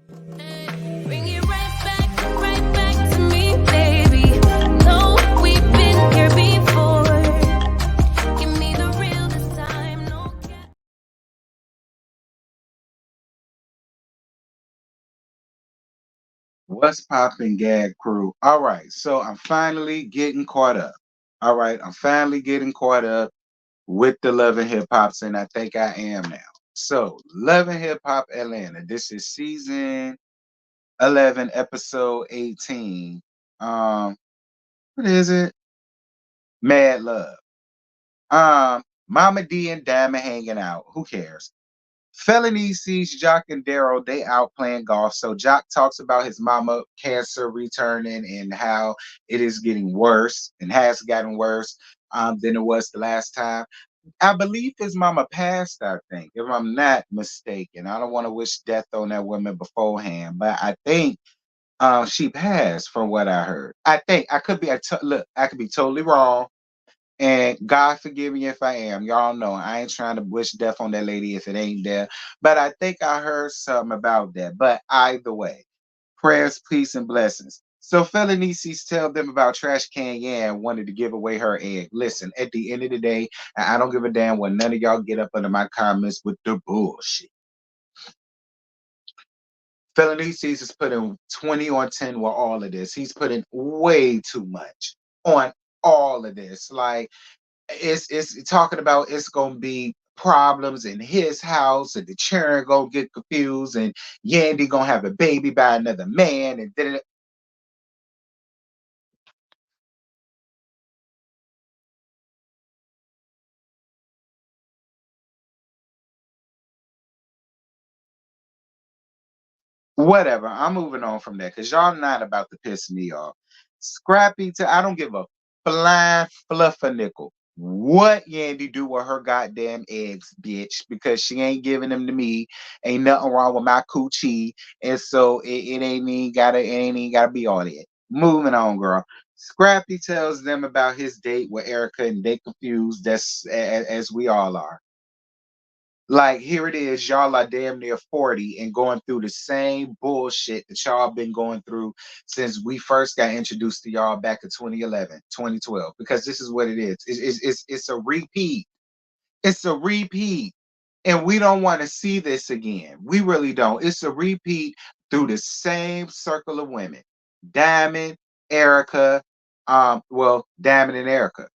Bring it right back to me, baby. No, we've been here before. Give me the real this time, no cap. What's poppin', Gag Crew? All right, so I'm finally getting caught up. All right, I'm finally getting caught up with the Love and Hip Hops, and I think I am now. So, Love and Hip Hop Atlanta. This is season 11, episode 18. Um, what is it? Mad Love. Mama D and Diamond hanging out. Who cares? Felony sees Jock and Daryl, they out playing golf. So Jock talks about his mama cancer returning and how it is getting worse and has gotten worse than it was the last time. I believe his mama passed, I think, if I'm not mistaken. I don't want to wish death on that woman beforehand, but I think she passed from what I heard. I think I could be, look, I could be totally wrong. And God forgive me if I am. Y'all know I ain't trying to wish death on that lady if it ain't there. But I think I heard something about that. But either way, prayers, peace, and blessings. So Felonices tell them about Trash Can Yan wanted to give away her egg. Listen, at the end of the day, I don't give a damn when none of y'all get up under my comments with the bullshit. Felonices is putting 20 on 10 with all of this. He's putting way too much on all of this. Like, it's talking about it's gonna be problems in his house and the children gonna get confused and Yandy gonna have a baby by another man and then whatever. I'm moving on from that because y'all not about to piss me off. Scrappy to I don't give a flying fluff a nickel. What Yandy do with her goddamn eggs, bitch? Because she ain't giving them to me. Ain't nothing wrong with my coochie, and so it ain't even gotta be all that. Moving on, girl. Scrappy tells them about his date with Erica, and they confused. That's as we all are. Like, here it is, y'all are damn near 40 and going through the same bullshit that y'all been going through since we first got introduced to y'all back in 2011, 2012. Because this is what it is. It's a repeat. It's a repeat. And we don't want to see this again. We really don't. It's a repeat through the same circle of women. Diamond, Erica, Diamond and Erica.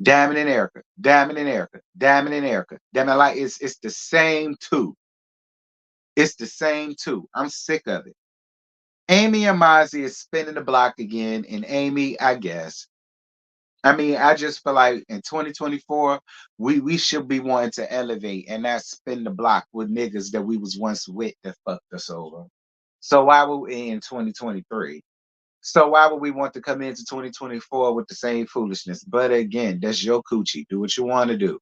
Diamond and Erica, Diamond and Erica, Diamond and Erica. Diamond, like it's the same two. It's the same two. I'm sick of it. Amy and Mozzie is spinning the block again, and Amy, I guess. I mean, I just feel like in 2024, we should be wanting to elevate and not spin the block with niggas that we was once with that fucked us over. So why would we in 2023? So why would we want to come into 2024 with the same foolishness? But again, that's your coochie. Do what you want to do.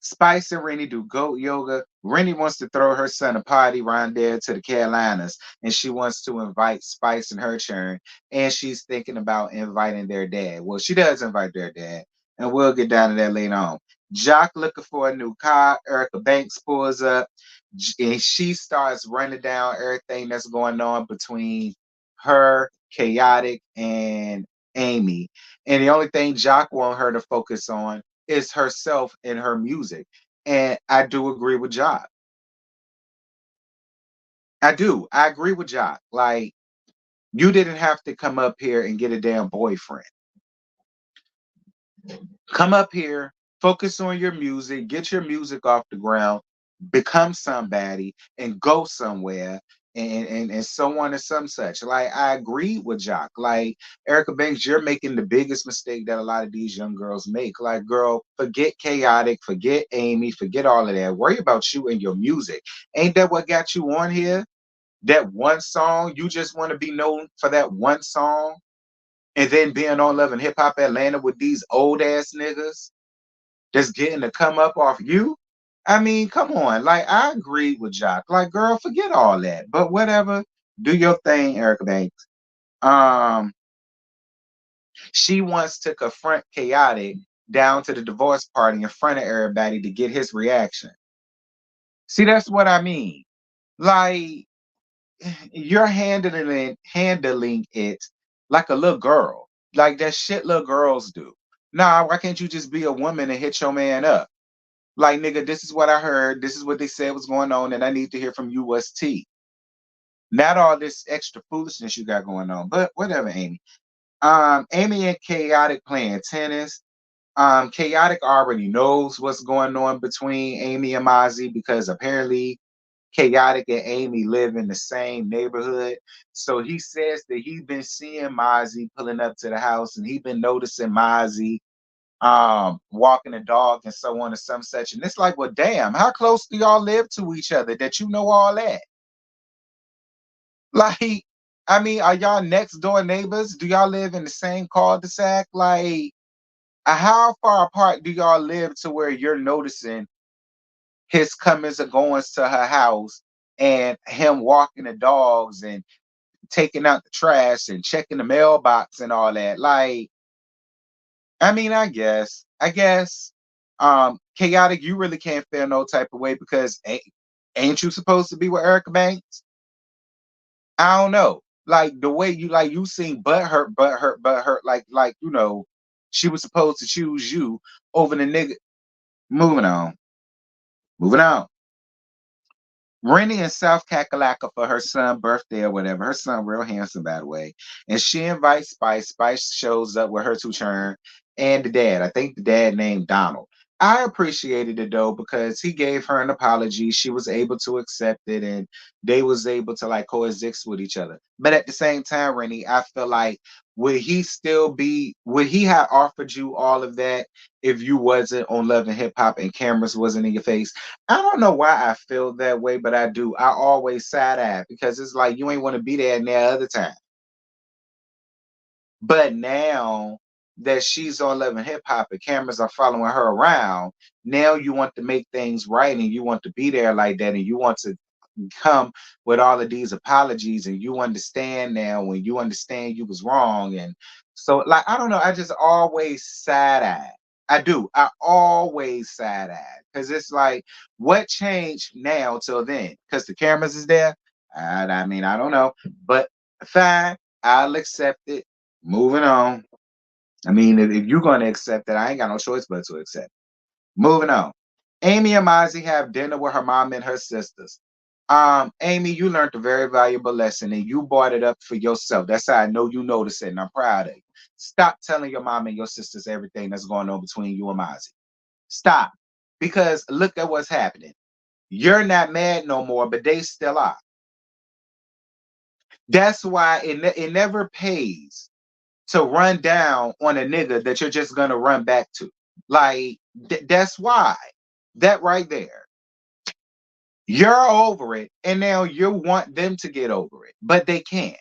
Spice and Rennie do goat yoga. Rennie wants to throw her son a party around there to the Carolinas, and she wants to invite Spice in her turn. And she's thinking about inviting their dad. Well, she does invite their dad, and we'll get down to that later on. Jock looking for a new car. Erica Banks pulls up, and she starts running down everything that's going on between her, Chaotic, and Amy. And the only thing Jock want her to focus on is herself and her music. And I do agree with Jock. I do. I agree with Jock. Like, you didn't have to come up here and get a damn boyfriend. Come up here, focus on your music, get your music off the ground, become somebody, and go somewhere, and so on and some such. Like, I agree with Jock. Like, Erica Banks, you're making the biggest mistake that a lot of these young girls make. Like, girl, forget Chaotic, forget Amy, forget all of that. Worry about you and your music. Ain't that what got you on here? That one song? You just want to be known for that one song? And then being on Love and Hip Hop Atlanta with these old ass niggas that's getting to come up off you. I mean, come on. Like, I agree with Jock. Like, girl, forget all that. But whatever. Do your thing, Erica Banks. Um, she wants to confront Chaotic down to the divorce party in front of everybody to get his reaction. See, that's what I mean. Like you're handling it like a little girl. Like that shit little girls do. Nah, why can't you just be a woman and hit your man up? Like, nigga, this is what I heard. This is what they said was going on, and I need to hear from you what's T. Not all this extra foolishness you got going on. But whatever, Amy. Amy and Chaotic playing tennis. Chaotic already knows what's going on between Amy and Mozzie because apparently Chaotic and Amy live in the same neighborhood. So he says that he's been seeing Mozzie pulling up to the house and he's been noticing Mozzie walking the dog and so on and some such. And it's like, well, damn, how close do y'all live to each other that you know all that? Like, I mean, are y'all next door neighbors? Do y'all live in the same cul-de-sac? Like, how far apart do y'all live to where you're noticing his comings and goings to her house and him walking the dogs and taking out the trash and checking the mailbox and all that? Like, I mean, I guess, chaotic, you really can't feel no type of way because ain't you supposed to be with Erica Banks? I don't know. Like the way you sing but hurt, like she was supposed to choose you over the nigga. Moving on. Moving on. Rennie in South Kakalaka for her son's birthday or whatever. Her son real handsome, by the way. And she invites Spice. Spice shows up with her two churn and the dad. I think the dad named Donald. I appreciated it though because he gave her an apology. She was able to accept it and they was able to like coexist with each other. But at the same time, Rennie, I feel like would he have offered you all of that if you wasn't on Love and Hip Hop and cameras wasn't in your face? I don't know why I feel that way, but I do. I always side eye because it's like you ain't want to be there in that other time. But now that she's on Love and Hip Hop and cameras are following her around, now you want to make things right and you want to be there like that and you want to come with all of these apologies and you understand now when you understand you was wrong. And so like I don't know, I just always side eye. I do. I always side eye. Cause it's like what changed now till then? Because the cameras is there. I mean, I don't know. But fine, I'll accept it. Moving on. I mean, if you're gonna accept it, I ain't got no choice but to accept. Moving on. Amy and Mozzie have dinner with her mom and her sisters. Amy, you learned a very valuable lesson and you brought it up for yourself. That's how I know you noticed it, and I'm proud of you. Stop telling your mom and your sisters everything that's going on between you and Mozzie. Stop. Because look at what's happening. You're not mad no more, but they still are. That's why it never pays to run down on a nigga that you're just gonna run back to. Like that's why. That right there. You're over it, and now you want them to get over it, but they can't.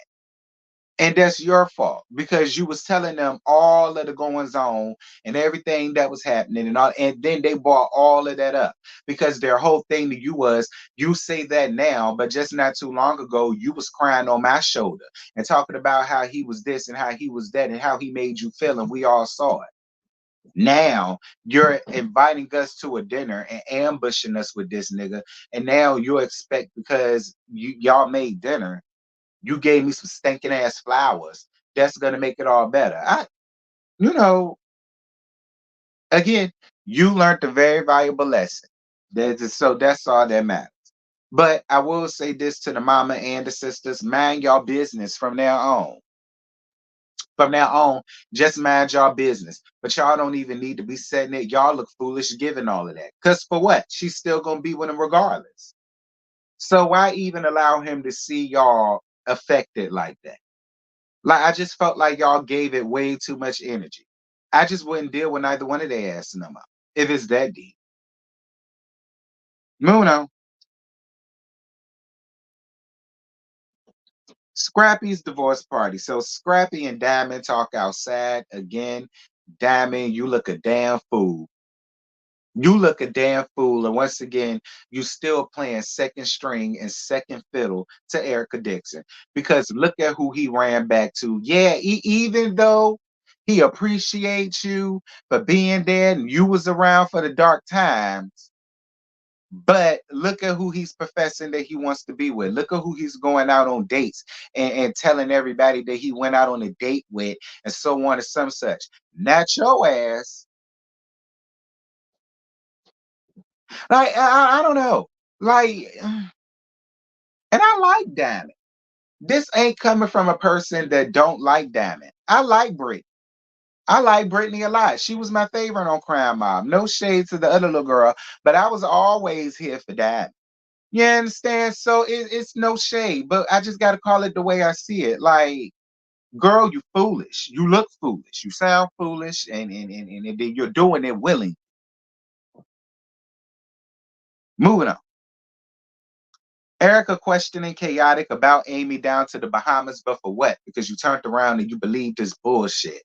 And that's your fault because you was telling them all of the goings on and everything that was happening and all, and then they brought all of that up because their whole thing to you was you say that now, but just not too long ago you was crying on my shoulder and talking about how he was this and how he was that and how he made you feel, and we all saw it. Now you're inviting us to a dinner and ambushing us with this nigga, and now you expect because y'all made dinner, you gave me some stinking ass flowers. That's gonna make it all better. You know, again, you learned a very valuable lesson. So that's all that matters. But I will say this to the mama and the sisters: mind y'all business from now on. From now on, just mind y'all business. But y'all don't even need to be setting it. Y'all look foolish giving all of that. Cause for what? She's still gonna be with him regardless. So why even allow him to see y'all affected like that? Like I just felt like y'all gave it way too much energy. I just wouldn't deal with neither one of their ass no more if it's that deep. Muno, Scrappy's divorce party. So Scrappy and Diamond talk outside again. Diamond, you look a damn fool. You look a damn fool. And once again, you still playing second string and second fiddle to Erica Dixon. Because look at who he ran back to. Yeah, even though he appreciates you for being there and you was around for the dark times, But look at who he's professing that he wants to be with. Look at who he's going out on dates and telling everybody that he went out on a date with, and so on and some such. Not your ass. Like I don't know. Like, and I like Diamond. This ain't coming from a person that don't like Diamond. I like Britney. I like Brittany a lot. She was my favorite on Crime Mob. No shade to the other little girl, but I was always here for Diamond. You understand? So it's no shade, but I just got to call it the way I see it. Like, girl, you foolish. You look foolish. You sound foolish, and then you're doing it willing. Moving on. Erica questioning chaotic about Amy down to the Bahamas, but for what? Because you turned around and you believed this bullshit.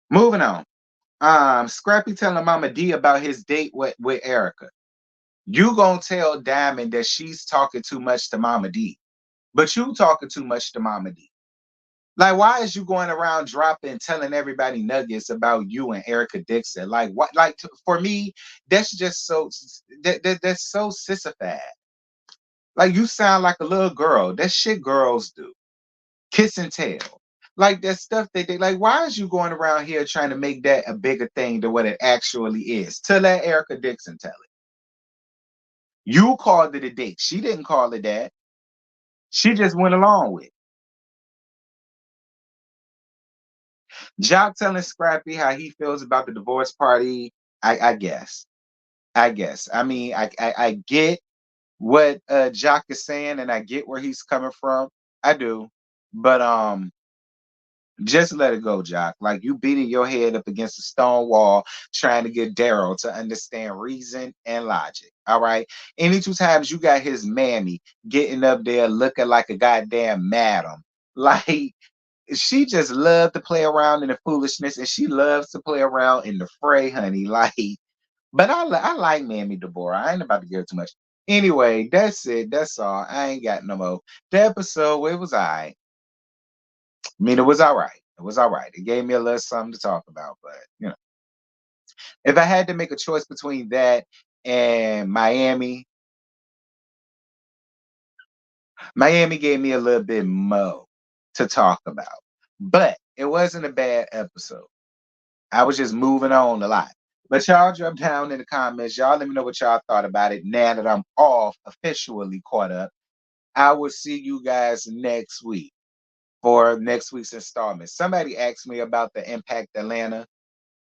Moving on. Scrappy telling Mama D about his date with Erica. You gonna tell Diamond that she's talking too much to Mama D, but you talking too much to Mama D. Like, why is you going around dropping, telling everybody nuggets about you and Erica Dixon? Like, what? Like, for me, that's just so that's so sissified. Like, you sound like a little girl. That shit girls do. Kiss and tell. Like, that stuff that they like. Why is you going around here trying to make that a bigger thing than what it actually is? To let Erica Dixon tell it. You called it a date. She didn't call it that. She just went along with it. Jock telling Scrappy how he feels about the divorce party. I guess. I guess. I mean, I get what Jock is saying, and I get where he's coming from. I do. But just let it go, Jock. Like, you beating your head up against a stone wall trying to get Daryl to understand reason and logic. All right. Any two times you got his mammy getting up there looking like a goddamn madam. Like, she just loved to play around in the foolishness, and she loves to play around in the fray, honey. Like, but I like Mammy Deborah. I ain't about to give her too much. Anyway, that's it. That's all. I ain't got no more. The episode, it was all right. I mean, it was all right. It was all right. It gave me a little something to talk about. But, if I had to make a choice between that and Miami gave me a little bit more to talk about. But it wasn't a bad episode. I was just moving on a lot. But y'all drop down in the comments. Y'all let me know what y'all thought about it now that I'm off, officially caught up. I will see you guys next week for next week's installment. Somebody asked me about the Impact Atlanta.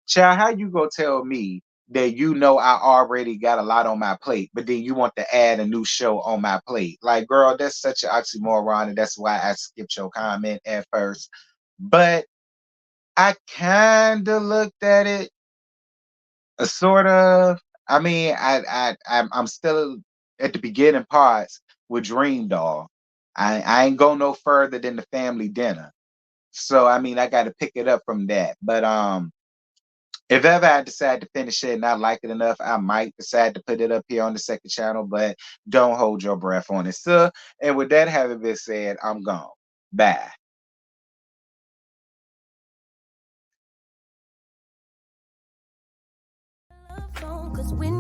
Child, how you go tell me that you know I already got a lot on my plate, but then you want to add a new show on my plate? Like, girl, that's such an oxymoron, and that's why I skipped your comment at first. But I kind of looked at it, sort of. I mean, I'm still at the beginning parts with Dream Doll. I ain't go no further than the family dinner. So I mean, I got to pick it up from that. But if ever I decide to finish it and I like it enough, I might decide to put it up here on the second channel. But don't hold your breath on it, sir. And with that having been said, I'm gone. Bye. Cause when